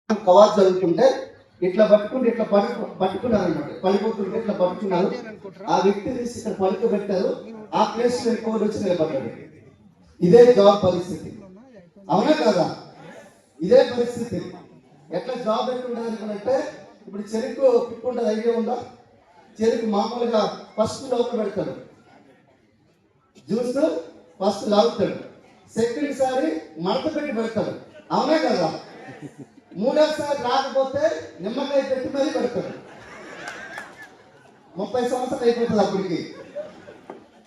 కవాజ్ చదువుతుంటే ఇట్లా పట్టుకుంటే ఇట్లా పట్టుకున్నారు అనమాట. పడిపోతుంటే ఇట్లా పట్టుకున్నారు. ఆ వ్యక్తి తీసి ఇక్కడ పడుకోబెట్టారు. ఆ ప్లేస్ లో ఎక్కువ వచ్చి నిలబడ్డాడు. ఇదే జాబ్ పరిస్థితి, అవునా కదా? ఇదే పరిస్థితి. ఎట్లా జాబ్ ఎట్లా ఉండదు అంటే, ఇప్పుడు చెరుకు పిక్కుంటుంది, ఐడియా ఉందా? చెరుకు మామూలుగా ఫస్ట్ లోపల పెడతాడు, జ్యూస్ ఫస్ట్ లాగుతాడు, సెకండ్ సారి మడత పెట్టి పెడతాడు, అవునా కదా? మూడోసారి రాకపోతే నిమ్మకాయ పెట్టి మరీ పెడతాడు. 30 సంవత్సరాలు అయిపోతుంది అప్పటికి.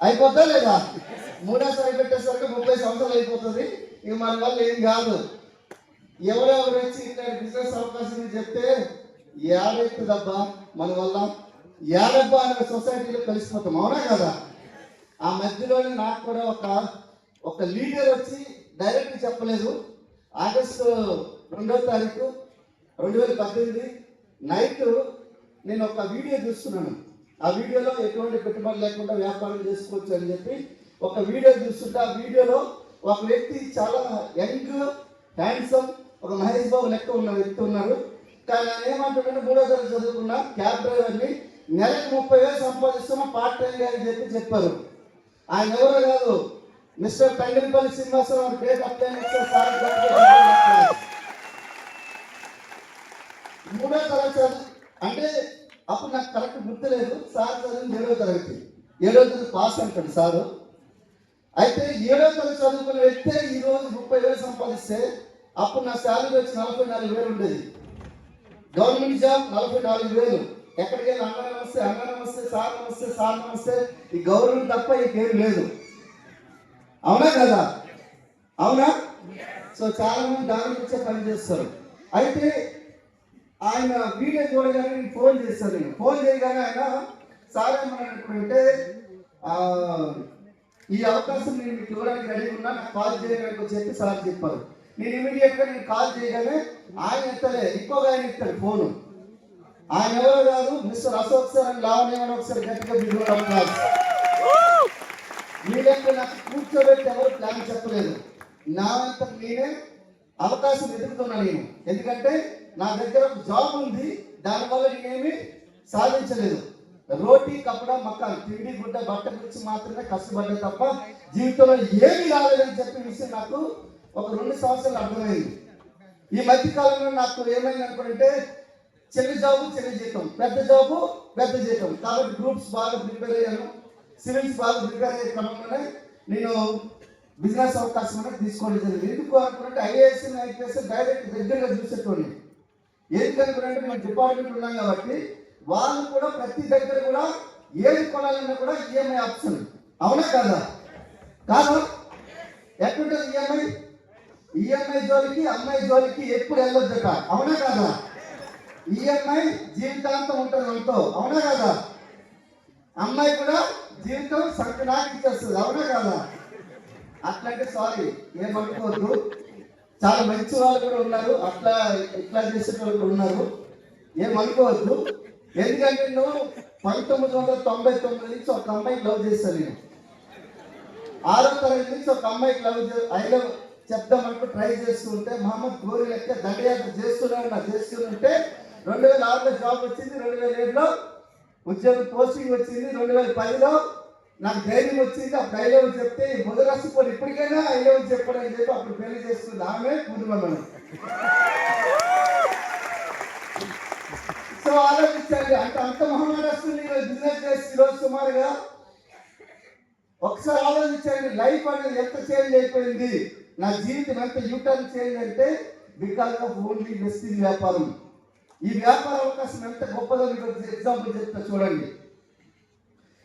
అయిపోద్దా లేదా? మూడోసారి పెట్టేసరికి 30 సంవత్సరాలు అయిపోతుంది. ఇక మన వల్ల ఏం కాదు. ఎవరెవరు వచ్చి ఇక్కడ బిజినెస్ అవకాశం చెప్తే ఏడైతుందబ్బా మన వల్ల, ఏడబ్బా అనే సొసైటీలో కలిసిపోతాం, అవునా కదా? ఆ మధ్యలోనే నాకు కూడా ఒక లీడర్ వచ్చి డైరెక్ట్ చెప్పలేదు. ఆగస్టు 2వ తారీఖు 2018 నైట్ నేను ఒక వీడియో చూస్తున్నాను. ఆ వీడియోలో ఎటువంటి పెట్టుబడి లేకుండా వ్యాపారం చేసుకోవచ్చు అని చెప్పి ఒక వీడియో చూస్తుంటే, ఆ వీడియోలో ఒక వ్యక్తి చాలా యంగ్ హ్యాండ్సమ్, ఒక మహేష్ బాబు లెక్క ఉన్న వ్యక్తి ఉన్నారు. కానీ ఆయన ఏమంటున్నాడు, 3వ తరగతి చదువుకున్న క్యాబ్ డ్రైవర్ని, నెలకు 30,000 సంపాదిస్తున్న పార్ట్ టైం అని చెప్పారు. ఆయన ఎవరో కాదు, మిస్టర్ తంగలిపల్లి శ్రీనివాసరావు. డేట్ అప్లై 3వ తరగతి అంటే అప్పుడు నాకు కరెక్ట్ గుర్తులేదు. సార్ చదివింది 7వ తరగతి. 7వ తరగతి పాస్ అంటాడు సారు. అయితే 7వ తరగతి చదువుకున్న వ్యక్తే ఈరోజు 30,000 సంపాదిస్తే, అప్పుడు నా శాలరీ వచ్చి 44,000 ఉండేది. Government job 44,000. ఎక్కడికి వెళ్ళి అన్న నమస్తే, అన్న నమస్తే, సార్ నమస్తే, సార్ నమస్తే, ఈ గవర్నమెంట్ తప్ప ఇంకేం లేదు, అవునా కదా? అవునా? సో చాలా మంది దాని గురించే పనిచేస్తారు. అయితే ఆయన వీడియో చూడగానే నేను ఫోన్ చేశాను. నేను ఫోన్ చేయగానే ఆయన సార్ ఏమన్నాడంటే, ఈ అవకాశం నేను మీకు ఇవ్వడానికి రెడీ ఉన్నా, నాకు కాల్ చేయడానికి చెప్పి సార్ చెప్పారు. నేను ఇమీడియట్గా నేను కాల్ చేయగానే ఆయన ఎత్తలే, ఇంకొక ఆయన ఎత్తాడు ఫోను. ఆయన ఎవరో కాదు, మిస్టర్ అశోక్ సార్ అని లావణ్యమని ఒకసారి గట్టిగా బిడ్డ. మీ లెక్క నాకు కూర్చోబెట్టి ఎవరు ప్లాన్ చెప్పలేదు. నా అంతా నేనే అవకాశం ఎదుగుతున్నా నేను. ఎందుకంటే నా దగ్గర ఒక జాబ్ ఉంది, దానివల్ల నేనేమి సాధించలేదు. రోటీ కప్పడా మకాన్, తిండి గుడ్డ బట్ట గురించి మాత్రమే కష్టపడ్డా తప్ప జీవితంలో ఏమీ రాలేదని చెప్పే విషయం నాకు ఒక 2 సంవత్సరాలు అర్థమైంది. ఈ మధ్య కాలంలో నాకు ఏమైంది అనుకుంటే, చిన్న జాబు చిన్న జీతం, పెద్ద జాబు పెద్ద జీతం. కాబట్టి గ్రూప్స్ బాగా ప్రిపేర్ అయ్యాను, సివిల్స్ బాగా ప్రిపేర్ అయ్యే క్రమంలోనే నేను బిజినెస్ అవకాశం అనేది తీసుకోవడం జరిగింది. ఎందుకు అనుకుంటే, ఐఏఎస్ ఐపీఎస్ డైరెక్ట్ దగ్గరగా చూసేటోని. ఎందుకనుకుంటే మేము డిపార్ట్మెంట్ ఉన్నాం కాబట్టి వాళ్ళు కూడా ప్రతి దగ్గర కూడా ఏది కొనాలన్నా కూడా ఈఎంఐ ఆప్షన్, అవునా కదా? కాదు, ఎట్లుంటుంది ఈఎంఐ? ఈఎంఐ జోలికి అమ్మాయి జోలికి ఎప్పుడు వెళ్ళొద్దట, అవునా కదా? ఈఎంఐ జీవితాంతం ఉంటుంది మనతో, అవునా కదా? అమ్మాయి కూడా జీవితం సంకటానికి ఇచ్చేస్తుంది, అవునా కదా? అట్లంటే సారీ, ఏమనుకోవద్దు. చాలా మంచి వాళ్ళు కూడా ఉన్నారు, అట్లా ఇట్లా చేసే వాళ్ళు కూడా ఉన్నారు, ఏమనుకోవద్దు. ఎందుకంటే నువ్వు 1999 నుంచి ఒక అమ్మాయికి లవ్ చేశాను నేను. 6వ తరగతి నుంచి ఒక అమ్మాయికి ఐ లవ్ చెప్దామనుకో ట్రై చేస్తుంటే, మహమ్మద్ గోరి లెక్క దండయాత్ర చేస్తుంటే 2006లో జాబ్ వచ్చింది, 2007లో ఉద్యోగం పోస్టింగ్ వచ్చింది, 2010లో నాకు ధైర్యం వచ్చింది. ఆ ధైర్యం చెప్తే మొదలసిపోయి ఇప్పటికైనా అయ్యో చెప్పడని చెప్పి అప్పుడు పెళ్లి చేస్తుంది ఆమె కుటుంబం. సో ఆలోచించండి, అంత మహమ్మారి వస్తుంది బిజినెస్ చేసి ఈరోజు సుమారుగా. ఒకసారి ఆలోచించండి, లైఫ్ అనేది ఎంత చేంజ్ అయిపోయింది, నా జీవితం ఎంత యూటర్న్ చేంజ్ అంటే బికాస్ ఆఫ్ ఓన్లీ వెస్టింగ్ వ్యాపారం. ఈ వ్యాపార అవకాశం ఎంత గొప్పదో ఎగ్జాంపుల్ చెప్తా చూడండి.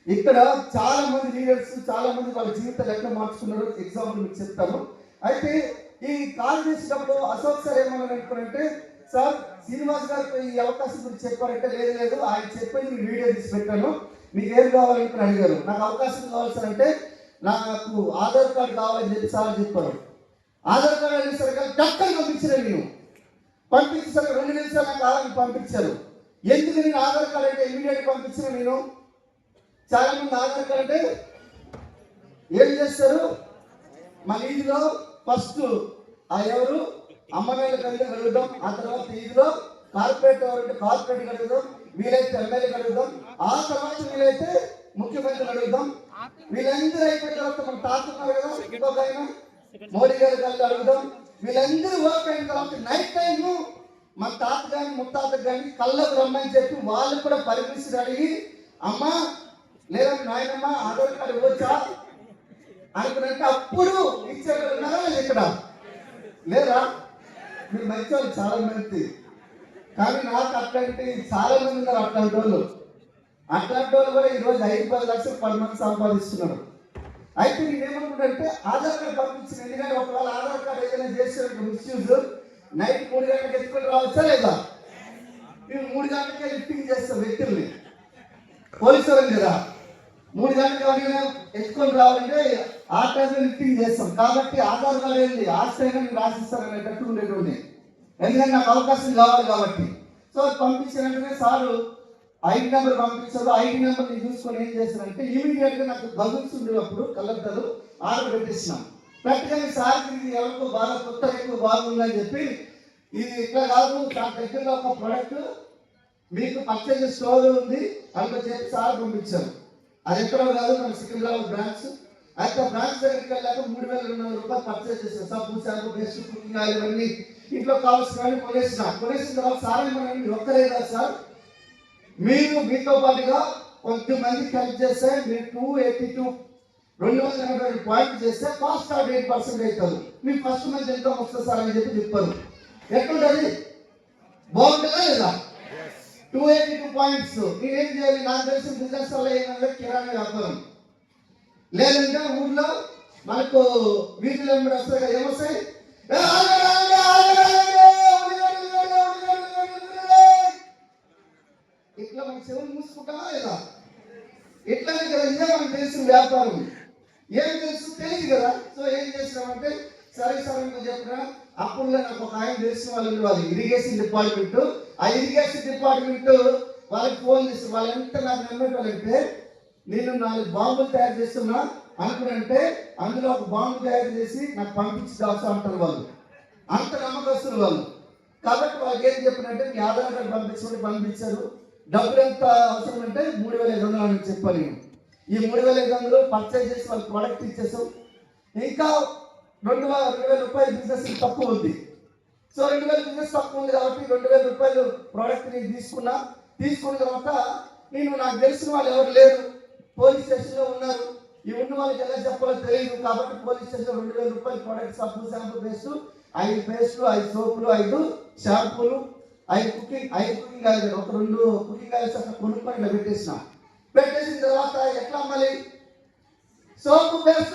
ఇక్కడ చాలా మంది లీడర్స్, చాలా మంది వాళ్ళ జీవితాలు ఎట్లా మార్చుకున్నారో ఎగ్జాంపుల్ మీకు చెప్తాను. అయితే ఈ కాల్ చేసినప్పుడు అశోక్ సార్ ఏమన్నారు అనుకున్నారంటే, సార్ శ్రీనివాస్ గారికి ఈ అవకాశం గురించి చెప్పారంటే, లేదు ఆయన చెప్పేది మీరు వీడియో తీసి పెట్టాను, మీకు ఏం కావాలనుకుని అడిగారు. నాకు అవకాశం కావాలి సార్ అంటే, నాకు ఆధార్ కార్డు కావాలని చెప్పి సార్ చెప్పారు. ఆధార్ కార్డు అనేసరికి టక్కని పంపించారు. నేను పంపించేసరికి 2 నిమిషాలు నాకు ఆధార్ పంపించారు. ఎందుకు నేను ఆధార్ కార్డు అంటే ఇమీడియట్ పంపించిన నేను. చాలా మంది ఆధార్ కార్డు అంటే ఏం చేస్తారు, మన ఇంటిలో ఫస్ట్ ఎవరు అమ్మనాయలు కలిగి కలుగుతాం. ఆ తర్వాత ఈదులో కార్పొరేట్ ఎవరంటే కార్పొరేట్ కలుగుతాం, వీలైతే ఎమ్మెల్యే కలుగుతాం, ఆ తర్వాత వీలైతే ముఖ్యమంత్రి అడుగుదాం. వీళ్ళందరూ అయిపోయిన తర్వాత మన తాత ఉన్నారు కదా ఇంకొక ఆయన మోడీ గారి కలిగి అడుగుదాం. వీళ్ళందరూ వర్క్ అయిన తర్వాత నైట్ టైం మన తాత కానీ ముత్తాత కానీ కళ్ళకు రమ్మని చెప్పి వాళ్ళు కూడా పర్మిషన్ అడిగి అమ్మా లేదా నాయనమ్మ ఆధార్ కార్డు ఇవ్వచ్చా అనుకున్నట్టు అప్పుడు ఇచ్చారు. ఇక్కడ లేదా మీరు మంచి వాళ్ళు చాలా మంది, కానీ నాకు అట్లాంటి చాలా మంది ఉన్నారు అట్లాంటి వాళ్ళు. అట్లాంటి వాళ్ళు కూడా ఈరోజు 5-10 లక్షలు 10 మంది సంపాదిస్తున్నారు. అయితే నేనేమనుకుంటే ఆధార్ కార్డు పంపించిన, ఎందుకంటే ఒకవేళ ఆధార్ కార్డు ఏదైనా చేసే మిస్యూజ్ నైట్ 3 గంటలకు ఎత్తుకొని రావచ్చా లేదా? మేము 3 గంటలకే లిఫ్టింగ్ చేస్తాం వ్యక్తుల్ని, పోలీసు వాళ్ళని కదా 3 గంటలకు ఎవరైనా ఎత్తుకొని రావాలంటే ఆ టైంలో లిఫ్టింగ్ చేస్తాం. కాబట్టి ఆధార్ కార్డు ఏంటి ఆశ్రయంగా నేను రాసిస్తాననేటట్టు ఉండేటువంటి, ఎందుకంటే నాకు అవకాశం కావాలి కాబట్టి. సో పంపించినట్టుగా సారు ఐడి నెంబర్ పంపించారు. ఐడి నెంబర్ నేను చూసుకొని ఏం చేశానంటే ఇమీడియట్గా నాకు బగుల్స్ ఉండేటప్పుడు కలెక్టర్ ఆర్డర్ పెట్టేసినాం. పెట్టగానే సార్ ఇది ఎవరికో బాగా కొత్త ఎక్కువ బాగుందని చెప్పి ఇది ఇట్లా కాదు, నా దగ్గరలో ఒక ప్రోడక్ట్ మీకు పర్చేజ్ స్టోర్ ఉంది అందులో చెప్పి సార్ పంపించారు. అది ఎక్కడో కాదు మన సికింద్రాబాద్ బ్రాంచ్. అయితే బ్రాంచ్ దగ్గరికి వెళ్ళాక 3,200 రూపాయలు పర్చేజ్ చేశారు. సబ్బు షాంపూ బెస్ట్ కుకింగ్ ఆయిల్ ఇవన్నీ ఇంట్లో కావాల్సినవన్నీ కొనేసిన తర్వాత సార్ ఏమన్నా ఒక్కరే కాదు సార్, మీరు మీతో పాటుగా కొంతమంది హెల్ప్ చేస్తే మీరు 282 పాయింట్ చేస్తే కాస్ట్ ఆఫ్ 8% అవుతుంది. మీకు ఫస్ట్ మంత్ ఎంత వస్తుంది సార్ అని చెప్పి చెప్పారు. ఎట్లుంటుంది బాగుంటుందా లేదా? 282 పాయింట్స్ నేనేం చేయాలి? నాకు తెలిసిన బిజినెస్ వల్ల ఏమన్నా కిరాణా వ్యాపారం, లేదంటే ఊర్లో మనకు వీధులు ఎంబడి వస్తాయి కదా, ఏమొస్తాయి ఇట్లా మన చెవులు మూసుకుంటామా లేదా? ఇట్లానే కదా, ఇదే మనకు తెలిసిన వ్యాపారం. ఏం తెలుసు తెలియదు కదా. సో ఏం చేసినామంటే సరే సార్ అని చెప్పిన అప్పుడు నాకు ఒక ఆయన తెలిసిన వాళ్ళు ఇరిగేషన్ డిపార్ట్మెంట్, ఆ ఇరిగేషన్ డిపార్ట్మెంట్ వాళ్ళకి ఫోన్ చేసి వాళ్ళు ఎంత నాకు నమ్మేటోళ్ళంటే నేను 4 బాంబులు తయారు చేస్తున్నా అనుకునంటే అందులో ఒక బాంబు తయారు చేసి నాకు పంపించాల్సి అంటారు వాళ్ళు. అంత నమ్మకస్తులు వాళ్ళు. కాబట్టి వాళ్ళకి ఏం చెప్పినంటే మీ ఆధార్ కార్డు పంపించారు. డబ్బులు ఎంత అవసరం అంటే 3,500 అని చెప్పాను నేను. ఈ 3,500 పర్చేజ్ చేసి వాళ్ళకి ప్రోడక్ట్ ఇచ్చేసాం. ఇంకా 2,000 రూపాయలు బిజినెస్ తక్కువ ఉంది. సో 2,000 బిజినెస్ తక్కువ ఉంది కాబట్టి 2,000 రూపాయలు ప్రోడక్ట్ నేను తీసుకున్న తర్వాత నాకు తెలిసిన వాళ్ళు ఎవరు లేరు, పోలీస్ స్టేషన్లో ఉన్నారు. ఈ ఉన్న వాళ్ళకి ఎలా చెప్పాలో తెలియదు. కాబట్టి పోలీస్ స్టేషన్లో 2,000 రూపాయలు ప్రోడక్ట్ సబ్బు షాంపూ పేస్ట్, 5 పేస్టులు, 5 సోపులు, 5 షాంపూలు, 5 కుకింగ్ ఆయిల్, ఒక 2 కుకింగ్ ఆయిల్స్ అక్కడ కొనుక్కొని ఇలా పెట్టేసిన తర్వాత ఎట్లా అమ్మాలి? సోపు పేస్ట్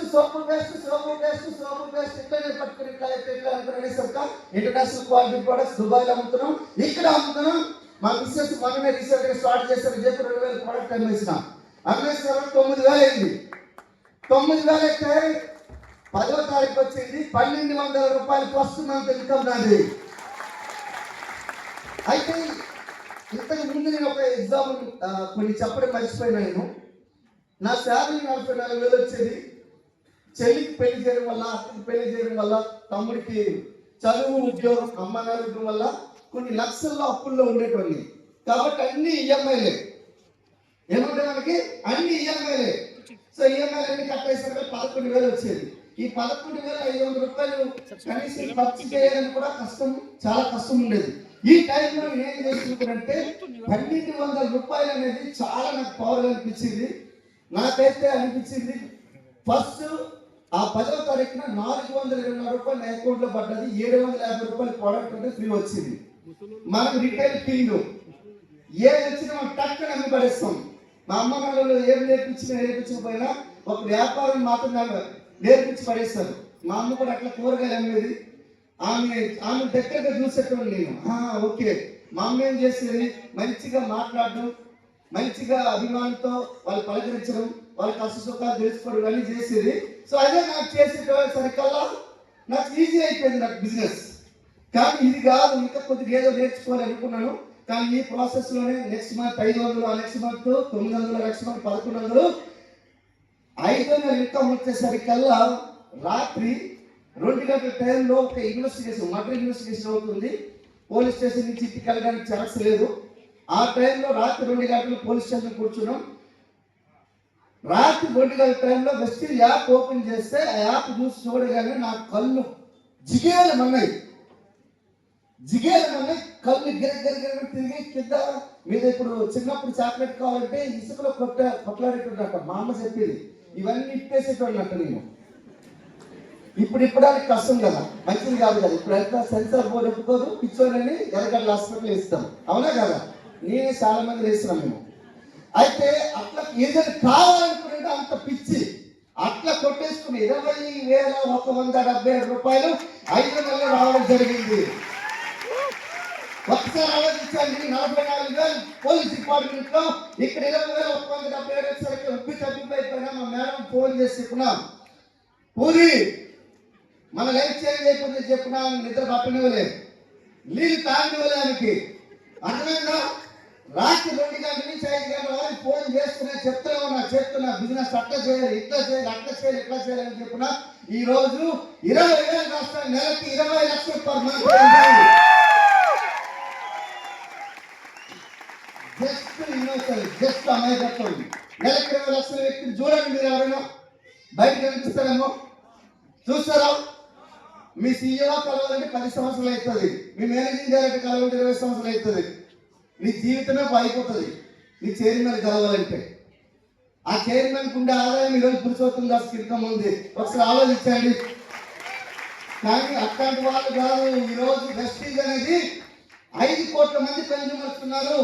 ఇట్లనే పట్టుకుని ఇట్లా అనుకునేసరిక ఇంటర్నేషనల్ క్వాలిటీ ప్రొడక్ట్స్ దుబాయ్లో అమ్ముతున్నాం, ఇక్కడ అమ్ముతున్నాం. మా బిజినెస్ మనమే రీసెంట్గా స్టార్ట్ చేశారని చెప్పి 2,000 ప్రోడక్ట్ అమ్మేసిన 9,000 అయింది. 9,000 అయితే 10వ తారీఖు వచ్చింది 1,200 రూపాయలు ఫస్ట్ మంత్ ఇన్కమ్ నాది. అయితే ఇంతకు ముందు నేను ఒక ఎగ్జాంపుల్ కొన్ని చెప్పడం మర్చిపోయినా. నా శాలరీ 44,000 వచ్చేది. చెల్లికి పెళ్లి చేయడం వల్ల, అక్కడికి పెళ్లి చేయడం వల్ల, తమ్ముడికి చదువు ఉద్యోగం, అమ్మ నాన్న వల్ల కొన్ని లక్షల్లో అప్పుల్లో ఉండేటువంటి. కాబట్టి అన్ని ఈఎంఐలే. ఏమంటే మనకి అన్ని ఈఎంఐలే. సో ఈఎంఐలు అన్ని కట్టేసరికి 11,000 వచ్చేది. ఈ 11,500 రూపాయలు కనీసం ఖర్చు చేయాలని కూడా చాలా కష్టం ఉండేది. ఈ టైంలో నేను చేసుకుంటే 1,200 రూపాయలు అనేది చాలా నాకు పవర్ అనిపించింది. నాకైతే అనిపించింది ఫస్ట్ ఆ 10వ తారీఖున 420 రూపాయలు నా అకౌంట్లో పడ్డది. 750 రూపాయలు ప్రోడక్ట్ అంటే ఫ్రీ వచ్చింది. మనం రిటైల్ కింగ్ ఏది వచ్చినా మనం టక్కున అమ్మి పడేస్తాం. మా అమ్మ వాళ్ళు ఏం నేర్పించకపోయినా ఒక వ్యాపారం మాత్రం నేర్పించి పడేస్తారు. మా అమ్మ కూడా అట్లా కూరగాయలు అమ్మేది. ఆమె దగ్గరగా చూసేటోళ్ళు నేను. ఓకే మా అమ్మ ఏం చేసేది, మంచిగా మాట్లాడడం, మంచిగా అభిమానంతో వాళ్ళు పలకరించడం, వాళ్ళ కష్ట సుఖాలు తెలుసుకోవడం ఇవన్నీ చేసేది. సో అదే నాకు చేసేసరికల్లా నాకు ఈజీ అయిపోయింది నాకు బిజినెస్. కానీ ఇది కాదు, ఇంకా కొద్దిగా ఏదో నేర్చుకోవాలి అనుకున్నాను. కానీ ఈ ప్రాసెస్లోనే next month 500, next month 900, next month 1100, 500 income వచ్చేసరికల్లా రాత్రి 2 గంటల టైంలో ఒక ఇన్వెస్టిగేషన్, మర్డర్ ఇన్వెస్టిగేషన్ అవుతుంది. పోలీస్ స్టేషన్ నుంచి ఇంటికి వెళ్ళడానికి ఛాన్స్ లేదు. ఆ టైంలో రాత్రి 2 గంటలు పోలీస్ స్టేషన్ కూర్చున్నాం. రాత్రి 2 గంటల టైంలో వెస్టిల్ యాప్ ఓపెన్ చేస్తే ఆ యాప్ చూసి చూడగానే నా కళ్ళు జిగేలమన్నాయి. కళ్ళు గిరగిర తిరిగి కింద మీద. ఇప్పుడు చిన్నప్పుడు చాక్లెట్ కావాలంటే ఇసుకలో కొట్లాడేటట్టు మా అమ్మ చెప్పేది. ఇవన్నీ ఇప్పేసేటోళ్ళంట నేను. ఇప్పుడు ఇప్పడానికి కష్టం కదా, మంచిది కాదు కదా. ఇప్పుడు ఎంత సెన్సార్ బోర్డు ఒప్పుకోదు, పిచ్చోనని ఎర్రగడ్డ హాస్పిటల్ ఇస్తాం, అవునా కదా. నేనే చాలా మంది వేస్తున్నాం మేము. అయితే అట్లా ఏదైనా కావాలనుకుంటే అంత పిచ్చి అట్లా కొట్టేసుకుని 20,177 రూపాయలు 5 నెలలు రావడం జరిగింది. ఒకసారి ఆలోచించండి, 44,000 పోలీస్ డిపార్ట్మెంట్ లో, ఇక్కడ 20,177 వచ్చేసరికి ఉబ్బి తప్పిపోయిపోయినా మా మేడం ఫోన్ చేసి చెప్పినాం, పూరి మన లైఫ్ చేంజ్ అయిపోతుంది చెప్పినా, నిద్ర పట్టనివ్వలేదు, నీళ్ళు తాగనివ్వలేనికి. అర్థమైందా? రాత్రి 2 గంటల నుంచి 5 గంటల వరకు ఫోన్ చెప్తున్నా బిజినెస్ అట్లా చేయాలి, ఇట్లా చేయాలి, అట్లా చేయాలి, ఇట్లా చేయాలి అని చెప్పిన ఈ రోజు 20,000 రాష్ట్రం, నెలకి 20 లక్షలు పర్ మంత్. జస్ట్ అమాయకత్వం. నెలకి 20 లక్షల వ్యక్తిని చూడండి మీరు. ఎవరైనా బయట కనిపిస్తారేమో, చూస్తారా? మీ సీఈఓ కలవాలంటే 10 సంవత్సరాలు అవుతుంది, మీ మేనేజింగ్ డైరెక్టర్ కలవాలంటే 20 సంవత్సరాలు అవుతుంది. నీ జీవితమే అయిపోతుంది నీ చైర్మన్ కలవాలంటే. ఆ చైర్మన్ ఉండే ఆదాయం ఈరోజు పురుషోత్తం దాస్ కింద ఉంది. ఒకసారి ఆలోచించండి. కానీ అట్లాంటి వాళ్ళు కాదు. ఈరోజు వెస్టీజ్ అనేది 5 కోట్ల మంది కన్జ్యూమర్స్ ఉన్నారు.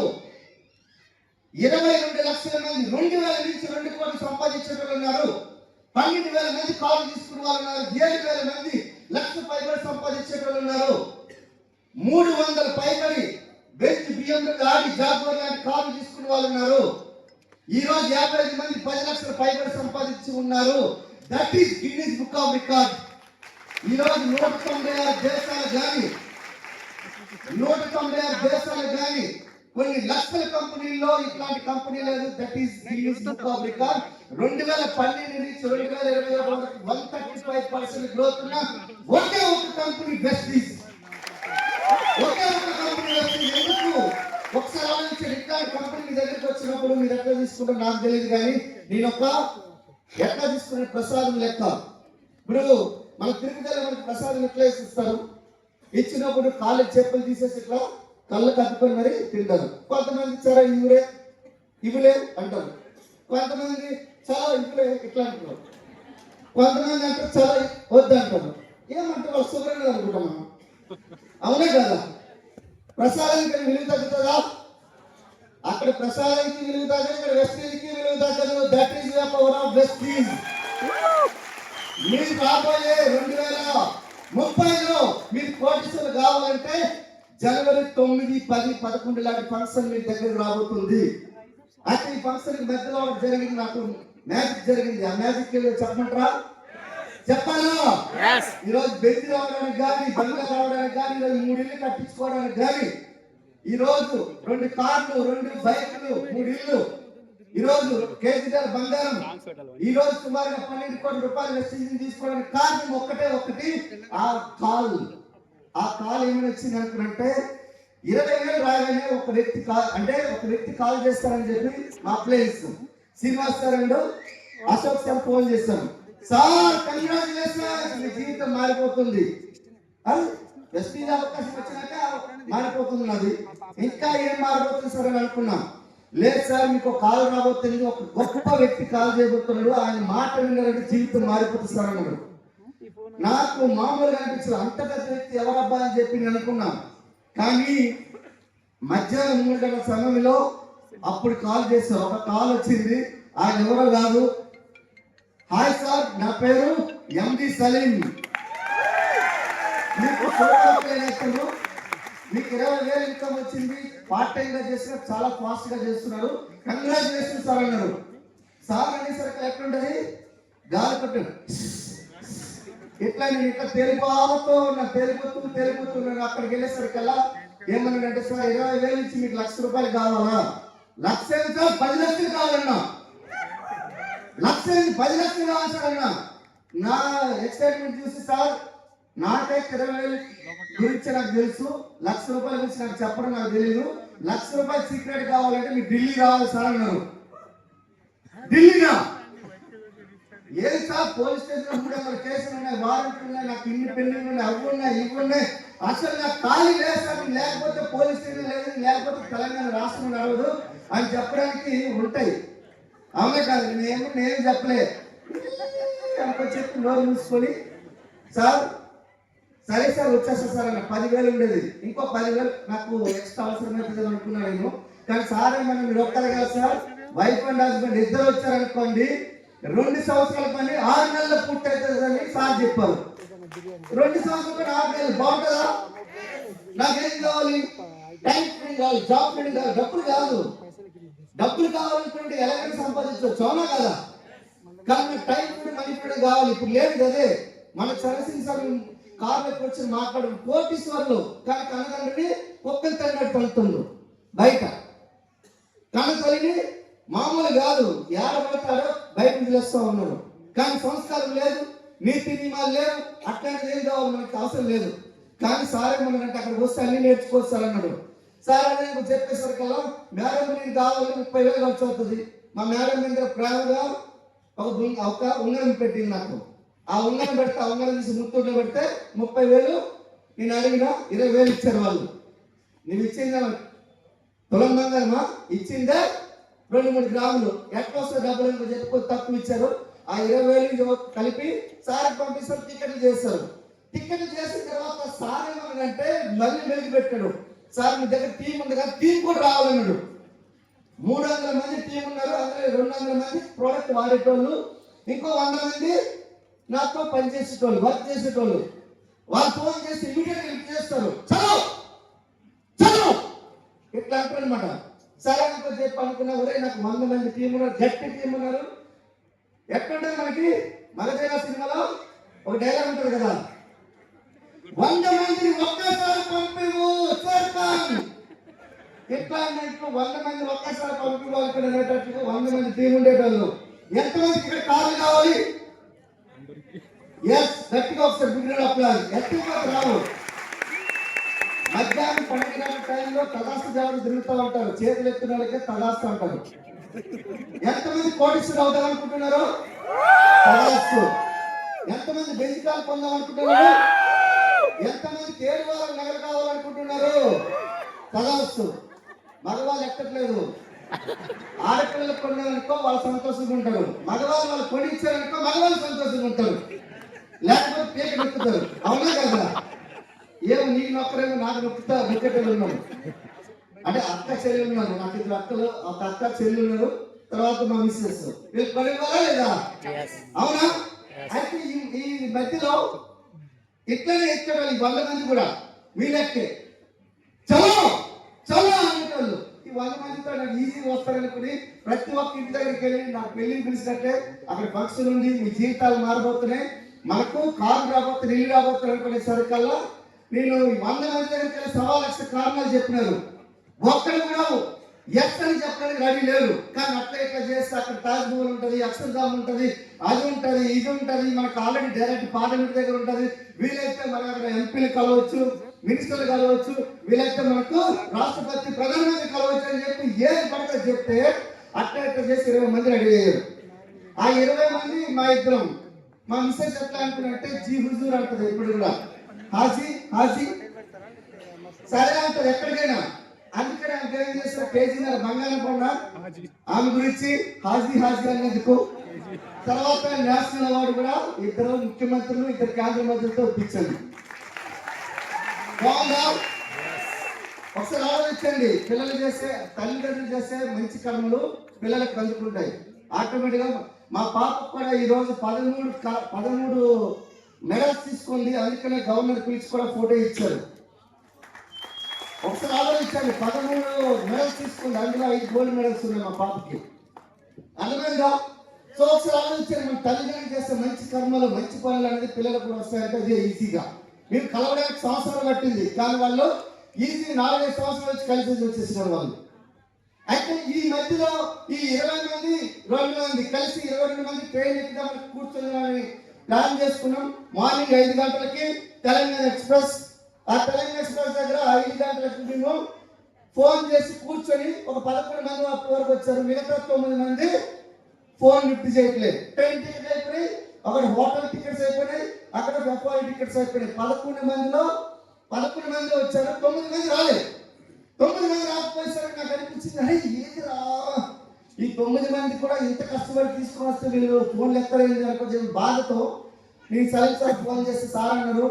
22 లక్షల మంది 2,000 నుంచి 2 కోట్లు సంపాదించే వాళ్ళు ఉన్నారు. 12,000 మంది కారు తీసుకునే వాళ్ళు ఉన్నారు. 7,000 మంది లక్ష పైబడి సంపాదించే వాళ్ళు ఉన్నారు. 300 పైబడి బెంచ్ బియ్యంలో ఆడి జాగ్వర్ లాంటి కారు తీసుకునే వాళ్ళు ఉన్నారు. ఈ రోజు 55 మంది 10 లక్షల పైబడి సంపాదించి ఉన్నారు. That is Guinness book of record. ఈ రోజు 196 దేశాలు కానీ కొన్ని లక్షల కంపెనీల్లో ఇట్లాంటి కంపెనీ లేదు. That is Guinness book of record. 2012 నుంచి 2020 వరకు 135% గ్రోత్ ఉన్న ఒకే ఒక కంపెనీ వెస్టీజ్. ఒకే ఒక కంపెనీ వెస్టీజ్. ఎందుకు? ఒకసారి ఆలోచించి, ఇట్లాంటి కంపెనీ మీ దగ్గరికి వచ్చినప్పుడు మీరు ఎట్లా తీసుకుంటారో నాకు తెలియదు, కానీ నేను ఎట్లా తీసుకునే ప్రసాదం లెక్క. ఇప్పుడు మన తిరుపతిలో మనకి ప్రసాదం ఎట్లా ఇస్తారు? ఇచ్చినప్పుడు కాళ్ళు చెప్పులు తీసేసి ఇట్లా కళ్ళు కట్టుకొని మరి తింటారు. కొంతమంది చాలా ఇవులే అంటారు. కొంతమంది చాలా ఇవులే ఇట్లా అంటారు. కొంతమంది అంటారు చాలా వద్దు అంటారు. ఏమంటే వాళ్ళు శుభ్రంగా అనుకుంటాం మనం, అవునే కదా. ప్రసాదానికి విలువ తగ్గుతుందా? అక్కడ ప్రసాదానికి విలువ తగ్గదు, ఇక్కడ వెస్టీజ్కి విలువ తగ్గదు. That is the power of Vestige. మీరు రాబోయే 2030లో మీరు కోటీశ్వరులు కావాలంటే జనవరి 9, 10, 11 లాంటి ఫంక్షన్ మీ దగ్గర రాబోతుంది. అయితే ఈ ఫంక్షన్ మధ్యలో జరిగింది, నాకు మ్యాజిక్ జరిగింది. ఆ మ్యాజిక్ చెప్పమంటారా? చెప్పాలా? ఈరోజు బెంచ్ రావడానికి కానీ, బంగ్లా రావడానికి కానీ, ఈరోజు 3 ఇళ్ళు కట్టించుకోవడానికి కానీ, ఈరోజు 2 కార్లు, 2 బైకులు, 3 ఇళ్ళు, ఈరోజు కేజీఆర్ బంగారం, ఈరోజు సుమారుగా 12 కోట్ల రూపాయలు వెస్టీజ్ తీసుకోవడానికి కారణం ఒకటి, ఆ కాల్ ఏమైనా వచ్చింది అనుకుంటే 20,000 రాగానే ఒక వ్యక్తి కాల్ చేస్తారని చెప్పి మా place Srinivas sir and Ashok sir phone చేస్తాను. సార్ కంగ్రాచులేషన్స్, మీ జీవితం మారిపోతుంది, వెస్టీజ్ అవకాశం వచ్చినాక మారిపోతుంది నాది. ఇంకా ఏం మారిపోతుంది సార్ అని అనుకున్నాం. లేదు సార్, మీకు కాల్ రాబోతుంది, ఒక గొప్ప వ్యక్తి కాల్ చేయబోతున్నాడు, ఆయన మాట విన్నారంటే జీవితం మారిపోతుంది సార్ అన్నాడు. నాకు మామూలుగా అనిపించదు, అంత పెద్ద వ్యక్తి ఎవరబ్బా అని చెప్పి నేను అనుకున్నాను. కానీ మధ్యాహ్నం 3 గంటల సమయంలో అప్పుడు కాల్ చేశారు. ఒక కాల్ వచ్చింది. ఆయన ఎవరో కాదు, హాయ్ సార్, నా పేరు ఎండి సలీం, మీకు 20,000 ఇన్కమ్ వచ్చింది, పార్ట్ టైం గా చేసిన, చాలా ఫాస్ట్ గా చేస్తున్నారు, కంగ్రాచులేషన్ సార్ అన్నారు. సార్ అనేసరికి ఎట్లుంటది, గాలి పట్టు ఇట్లా నేను ఇట్లా తేలిపోతున్నాను. అక్కడికి వెళ్ళేసరికల్లా ఏమన్నాడంటే, సార్ 20,000 నుంచి మీకు 1,00,000 రూపాయలు కావాలా? 1,00,000 సార్, 10 లక్షలు కావాలన్నా. 1,00,000 10 లక్షలు కావాలి సార్ అన్నా. నా ఎక్సైట్మెంట్ చూసి, సార్ నాకైతే 20,000 గురించి నాకు తెలుసు, ₹1,00,000 గురించి నాకు చెప్పడం నాకు తెలియదు. ₹1,00,000 సీక్రెట్ కావాలంటే మీరు ఢిల్లీ రావాలి సార్ అన్నారు. ఢిల్లీనా? ఏది సార్, పోలీస్ స్టేషన్ 300 కేసులు ఉన్నాయి, వారెంట్లు ఉన్నాయి, నాకు ఇన్ని పెళ్లిళ్ళు ఉన్నాయి, అవి ఉన్నాయి, ఇవి ఉన్నాయి. అసలు నాకు ఖాళీ లేదు సార్, లేకపోతే పోలీస్ స్టేషన్ లేదు, లేకపోతే తెలంగాణ రాష్ట్రం నడవదు అని చెప్పడానికి ఉంటాయి. అవునే కాదు, నేను చెప్పలే చెప్పి నోరు మూసుకొని సార్ సరే సార్ వచ్చేస్తా సార్ అన్న. 10,000 ఉండేది, ఇంకో 10,000 నాకు ఎక్స్ట్రా అవసరమవుతుంది అనుకున్నాను నేను. కానీ సార్ ఏమన్నా మీరు ఒక్కరు కదా సార్, వైఫ్ అండ్ హస్బెండ్ ఇద్దరు వచ్చారనుకోండి, 2 సంవత్సరాల పని 6 నెలల పూర్తి అవుతుందని సార్ చెప్పారు. 2 సంవత్సరాల పని 6 నెలలు బాగుంటుందా? నాకేం కావాలి? టైం ఫ్రీ కావాలి, జాబ్ ఫ్రీ కావాలి, డబ్బులు కావాలనుకుంటే ఎలాగైనా సంపాదించవచ్చు, అవునా కదా? కానీ నాకు టైం ఫ్రీ, మనీ ఫ్రీ కావాలి. ఇప్పుడు లేదు కదే. మన చరణ్ సార్ కార్లోకి వచ్చి మాట్లాడు కోటీశ్వర్లు, కానీ కనతండ్రిని కుక్కలు తన్నట్టు పడుతుండ్రు బయట. కనతల్లిని మామూలు కాదు, ఏడబడతాడో బయట వదిలేస్తూ ఉన్నారు. కానీ సంస్కారం లేదు, నీతి నియమాలు లేవు, అట్లాంటిది ఏం కావాలి మనకు అవసరం లేదు. కానీ సార్ ఏమన్నారంటే అక్కడికి వస్తే అన్ని నేర్చుకోవచ్చు అన్నాడు. సార్ అదే చెప్పేసరికల్లా మేడం నీకు కావాలి 30,000 ఖర్చు అవుతుంది. మా మేడం మీద ప్రేమగా ఒక ఉంగరం పెట్టింది నాకు. ఆ ఉంగరం పెడితే ఆ ఉంగరం తీసి ముత్తూట్లో పెడితే 30,000 నేను అడిగిన 20,000 ఇచ్చారు వాళ్ళు. నువ్వు ఇచ్చిందా తులం బంగారమా? ఇచ్చిందే 2-3 గ్రాములు. ఎట్లా వస్తే డబ్బులు చెప్పుకొని తక్కువ ఇచ్చారు. ఆ 20,000 కలిపి సార్కి పంపిస్తారు, టికెట్లు చేస్తారు. టికెట్లు చేసిన తర్వాత సార్ ఏమన్నాడంటే మళ్ళీ వెలిగి పెట్టాడు. సార్ మీ దగ్గర టీం ఉంది కదా, టీం కూడా రావాలన్నాడు. 300 మంది టీం ఉన్నారు, అందులో 200 మంది ప్రోడక్ట్ వాడేటోళ్ళు, ఇంకో 100 మంది నాతో పనిచేసేటోళ్ళు, వర్క్ చేసేటోళ్ళు. వాళ్ళు ఫోన్ చేసి ఇమీడియట్గా లిఫ్ట్ చేస్తారు, చదువు ఇట్లా అంటారు అనమాట. సరే అనుకో చెప్పి అనుకున్నా, ఒరే నాకు 100 మంది టీం ఉన్నారు, గట్టి టీం ఉన్నారు. ఎక్కడుంటుంది మనకి మగధైన సినిమాలో ఒక డైలాగ్ ఉంటుంది కదా, 100 మందిని ఒక్కసారి పంపివు చేస్తాను. ఎట్లా అన్నట్లు 100 మంది ఒక్కసారి పంపివ్వాలనేటట్లు 100 మంది టీం ఉండేటోళ్ళు. ఎంతమందికి ఇక్కడ కార్లు కావాలి? ఎస్, గట్టిగా ఒకసారి బిగినర్ అప్లాజ్. ఎట్లా రావు. మధ్యాహ్నం 12 గంటల టైంలో తదాస్తు దేవతలు తిరుగుతూ ఉంటారు, చేతులు ఎత్తున వాళ్ళకే తదాస్తు అంటారు. ఎంతమంది కోటీశ్వరులు అవుతారు అనుకుంటున్నారు? తదాస్తు. ఎంతమంది బెంజికాలు పొందాం అనుకుంటున్నారు? ఎంతమంది తేరు వాళ్ళకి నగలు కావాలనుకుంటున్నారు? తదాస్తు. మగవాళ్ళు ఎక్కట్లేదు. ఆడపిల్లలకు కొన్నారనుకో వాళ్ళు సంతోషంగా ఉంటారు, మగవాళ్ళు వాళ్ళు కొనిచ్చారనుకో మగవాళ్ళు సంతోషంగా ఉంటారు, లేకపోతే పేక నొక్కుతారు. అవునా కదా? ఏమో నీకు నొక్కరేమో నాకు నొక్కుతా నొక్కేటోళ్ళు ఉన్నాను. అంటే అక్క చెల్లి ఉన్నారు, నాకు 2 అక్కలు, ఒక అక్క చెల్లి ఉన్నారు, తర్వాత మా మిస్సెస్. వీళ్ళు కొనివ్వాలా లేదా? అవునా? అయితే ఈ మధ్యలో ఇట్లనే ఎక్కేవాళ్ళు 100 మంది కూడా వీళ్ళెక్కే చలో అనేటోళ్ళు. ఈ 100 మందితో నాకు ఈజీగా వస్తారనుకుని ప్రతి ఒక్క ఇంటి దగ్గరికి వెళ్ళి నాకు పెళ్లిని పిలిచినట్టే అక్కడ ఫంక్షన్ ఉంది, మీ జీవితాలు మారబోతున్నాయి, మనకు కారు రాబోతుంది, ఇల్లు రాబోతుంది అనుకునే సరికల్లా నేను 100 మంది దగ్గరికి వెళ్ళి 1,00,000 కారణాలు చెప్పినారు. ఒక్కడు కూడా ఎస్ అని చెప్పడానికి రెడీ లేరు. కానీ అట్లా ఇట్లా చేస్తే అక్కడ తాజ్ మహల్ ఉంటుంది, అక్షర్ధామ్ ఉంటుంది, అది ఉంటుంది, ఇది ఉంటుంది, మనకు ఆల్రెడీ డైరెక్ట్ పార్లమెంట్ దగ్గర ఉంటుంది. వీలైతే మనకు అక్కడ ఎంపీలు కలవచ్చు, మినిస్టర్లు కలవచ్చు, వీలైతే మనకు రాష్ట్రపతి ప్రధానమంత్రి కలవచ్చు అని చెప్పి ఏది పడితే చెప్తే అట్లా ఇట్లా చేసి 20 మంది రెడీ అయ్యారు. ఆ 20 మంది మా ఇద్దరం. మా మిస్సెస్ ఎట్లా అనుకున్నట్టే జీ హుజూర్ అంటది ఎప్పుడు కూడా, హాజీ సరే అంటారు ఎక్కడికైనా. అందుకని ఆమె ఏం చేస్తారు, కేజీన్నర బంగారం కొన్నా ఆమె గురించి హాజీ అన్నందుకు. తర్వాత నేషనల్ అవార్డు కూడా 2 ముఖ్యమంత్రులు 2 కేంద్ర మంత్రులతో ఇప్పించండి. బాగుందా? ఒకసారి ఆలోచించండి. పిల్లలు చేసే, తల్లిదండ్రులు చేసే మంచి కర్మలు పిల్లలకు అందుకుంటాయి ఆటోమేటిక్గా. మా పాప కూడా ఈరోజు 13 మెడల్స్ తీసుకుంది. అందుకనే గవర్నర్ పిలిచి కూడా ఫోటో ఇచ్చారు. ఒకసారి ఆలోచించండి, 13 మెడల్స్ తీసుకుంది, అందులో 5 గోల్డ్ మెడల్స్ ఉన్నాయి మా పాపకి. అర్థమైందా? సో ఒకసారి ఆలోచించండి, మన తల్లిదండ్రులు చేసే మంచి కర్మలు మంచి పనులు అనేది పిల్లలకు కూడా వస్తాయంటే అదే ఈజీగా. మేము కలవడానికి సంవత్సరాలు పట్టింది, కానీ వాళ్ళు ఈజీ 4-5 సంవత్సరాలు వచ్చి కలిసి వచ్చేసిన వాళ్ళు. అయితే ఈ మధ్యలో ఈ 20 మంది 2 మంది కలిసి 22 మంది ట్రైన్ ఎక్కుదామని కూర్చొని ప్లాన్ చేసుకున్నాం. మార్నింగ్ 5 గంటలకి తెలంగాణ ఎక్స్ప్రెస్. ఆ తెలంగాణ ఎక్స్ప్రెస్ దగ్గర 5 గంటలకు మేము ఫోన్ చేసి కూర్చొని ఒక 11 మంది అప్పటి వరకు వచ్చారు. మిగతా 9 మంది ఫోన్ లిఫ్ట్ చేయట్లేదు. ట్రైన్ టికెట్ అయిపోయి, అక్కడ హోటల్ టికెట్స్ అయిపోయినాయి, అక్కడ ఎఫ్ఆర్ టికెట్స్ అయిపోయినాయి. 11 మందిలో 11 మంది వచ్చారు, 9 మంది రాలేదు. 9 మంది రాకపోయేసరికి నాకు అనిపించింది, అరే ఏదిరా ఈ 9 మంది కూడా ఇంత కష్టపడి తీసుకుని వస్తే వీళ్ళు ఫోన్లు ఎక్కలేదు అని కొంచెం బాధతో నేను సార్ ఫోన్ చేస్తే సార్ అన్నారు,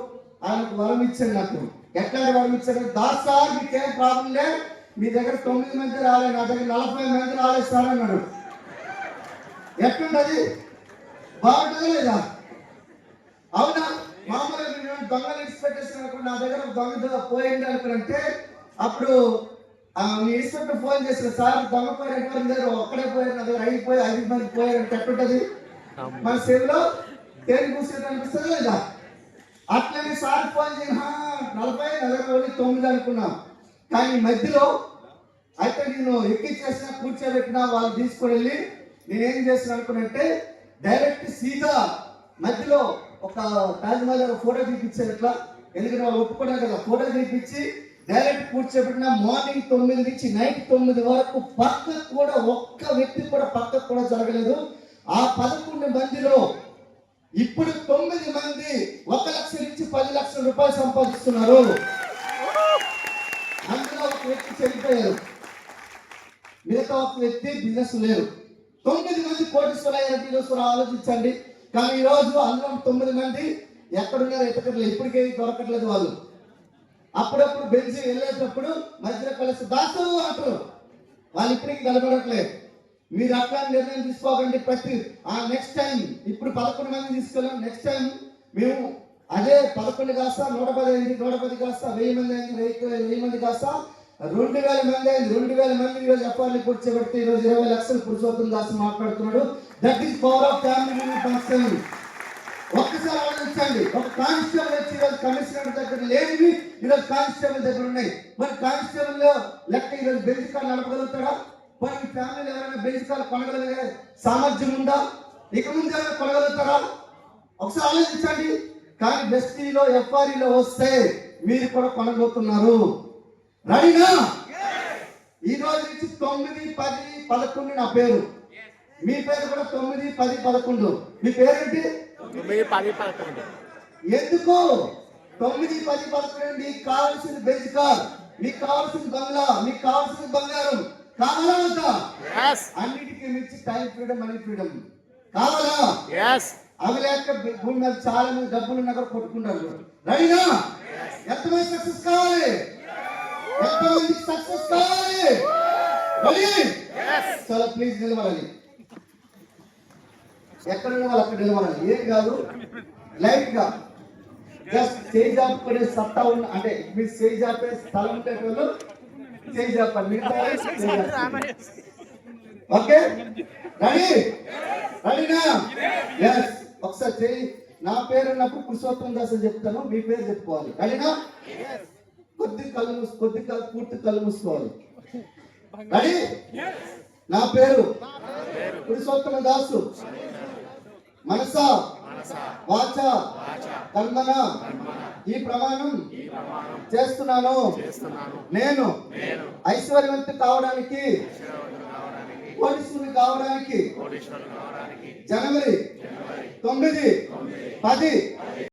ఆయనకు వరం ఇచ్చాడు. నాకు ఎట్లాంటి వరం ఇచ్చాడు, దాస్ సార్ మీకేం ప్రాబ్లం లేదు, మీ దగ్గర 9 మంది రాలేదు, నా దగ్గర 40 మంది రాలేదు సార్ అన్నాడు. ఎట్లుంటది, బాగుంటుందా లేదా? అవునా? మామూలుగా నేను దొంగలు ఇన్స్పెక్టేషన్ అనుకుని నా దగ్గర దొంగ పోయింది అనుకుంటే అప్పుడు మీ ఇన్స్పెక్టర్ ఫోన్ చేసిన, సార్ దొంగ పోయారు దగ్గర ఒక్కడే పోయారు, నా దగ్గర 5 మంది పోయారంటే ఎట్లుంటది? మన సేవలో తేలి కూర్చొని అనిపిస్తుంది లేదా? అట్లనే సార్ ఫోన్ చేసిన 40 అనుకున్నాం. కానీ మధ్యలో అయితే నేను ఎక్కించేసిన, కూర్చోబెట్టిన, వాళ్ళు తీసుకుని వెళ్ళి నేనేం చేసిన అనుకున్నంటే డైరెక్ట్ సీదా మధ్యలో ఒక తాజ్మహల్ ఫోటో తీపిచ్చారు. ఇట్లా ఎందుకంటే వాళ్ళు ఒప్పుకున్నారు కదా, ఫోటో తీపిచ్చి డైరెక్ట్ కూర్చోబెట్టిన. మార్నింగ్ 9 నుంచి నైట్ 9 వరకు పక్కకు కూడా ఒక్క వ్యక్తి కూడా పక్కకు కూడా జరగలేదు. ఆ 11 మందిలో ఇప్పుడు 9 మంది 1 లక్ష నుంచి 10 లక్షల రూపాయలు సంపాదిస్తున్నారు. అందులో ఒక వ్యక్తి చనిపోయారు, మిగతా ఒక వ్యక్తి బిజినెస్ లేరు. 9 మంది కోటీశ్వరులు ఆలోచించండి. కానీ ఈ రోజు అందులో 9 మంది ఎక్కడున్నారు ఎక్కట్లేదు, ఇప్పటికే దొరకట్లేదు. వాళ్ళు అప్పుడప్పుడు బెంచి వెళ్ళేటప్పుడు మధ్యలో కలిసి దాసు అంటారు, వాళ్ళు ఇప్పటికీ కలపడట్లేదు. మీరు అట్లా నిర్ణయం తీసుకోకండి. ప్రతి నెక్స్ట్ టైం ఇప్పుడు 11 మంది తీసుకెళ్ళాం, నెక్స్ట్ టైం మేము అదే 11 కాస్త 110 అయింది, 110 కాస్త 1000 మంది అయింది, 1000 మంది కాస్త 2000 మంది అయింది. 2000 మంది ఈరోజు ఎఫ్ఆర్ని కూర్చోబెడితే ఈరోజు 20 లక్షలు పురుషోత్తం దాసి మాట్లాడుతున్నాడు. That is power of family function. ఒక్కసారి ఆలోచించండి, ఒక కానిస్టేబుల్ వచ్చి ఈరోజు కమిషనర్ దగ్గర లేనివి ఈరోజు కానిస్టేబుల్ దగ్గర ఉన్నాయి. మరి కానిస్టేబుల్ లెక్క ఈరోజు బెంచ్ కార్ నడపగలుగుతాడా? మరి మీ ఫ్యామిలీలో ఎవరైనా బెంచ్ కార్ కొనగలిగే సామర్థ్యం ఉందా? ఇక ముందు ఎవరైనా కొనగలుగుతారా? ఒకసారి ఆలోచించండి. కానీ బెస్టీలో ఎఫ్ఆర్ఈలో వస్తే మీరు కూడా కొనబోతున్నారు. రెడీనా? ఈ రోజు నుంచి 9, 10, 11 నా పేరు, మీ పేరు కూడా 9, 10, 11. మీ పేరేంటి? 9, 10, 11. ఎందుకు 9, 10, 11? మీకు కావాల్సిన బెంచ్ కార్, మీకు కావాల్సిన బంగ్లా, మీకు కావాల్సిన బంగారం కావాలా వద్దా? అన్నిటికీ మించి టైం ఫ్రీడమ్, మనీ ఫ్రీడమ్ కావాలా? అవి లేక భూమి మీద చాలా మంది డబ్బులు ఉన్నా కూడా కొట్టుకుంటారు. రైనా? ఎంతమంది సక్సెస్ కావాలి? ఎంతమంది సక్సెస్ కావాలి? చాలా ప్లీజ్ నిలబడాలి. ఎక్కడ ఉన్న వాళ్ళు అక్కడ నిలబడాలి. ఏం కాదు, లైట్ గా జస్ట్ స్టేజ్ ఆపుకునే సత్తా ఉన్న, అంటే మీరు స్టేజ్ ఆపే స్థలం ఉంటే స్టేజ్ ఆపాలి. Okay, ready? రెడీనా? ఎస్. ఒకసారి చేయి. నా పేరు ఉన్నప్పుడు పురుషోత్తం దాస్ అని చెప్తాను, మీ పేరు చెప్పుకోవాలి. రెడీనా? కొద్ది కళ్ళు పూర్తి కళ్ళు మూసుకోవాలి. రెడీ? నా పేరు పురుషోత్తమ దాసు, మనసా వాచ కర్మణ ఈ ప్రమాణం చేస్తున్నాను. నేను ఐశ్వర్యవంతుడు కావడానికి, కోటీశ్వరుడు కావడానికి జనవరి 9, 10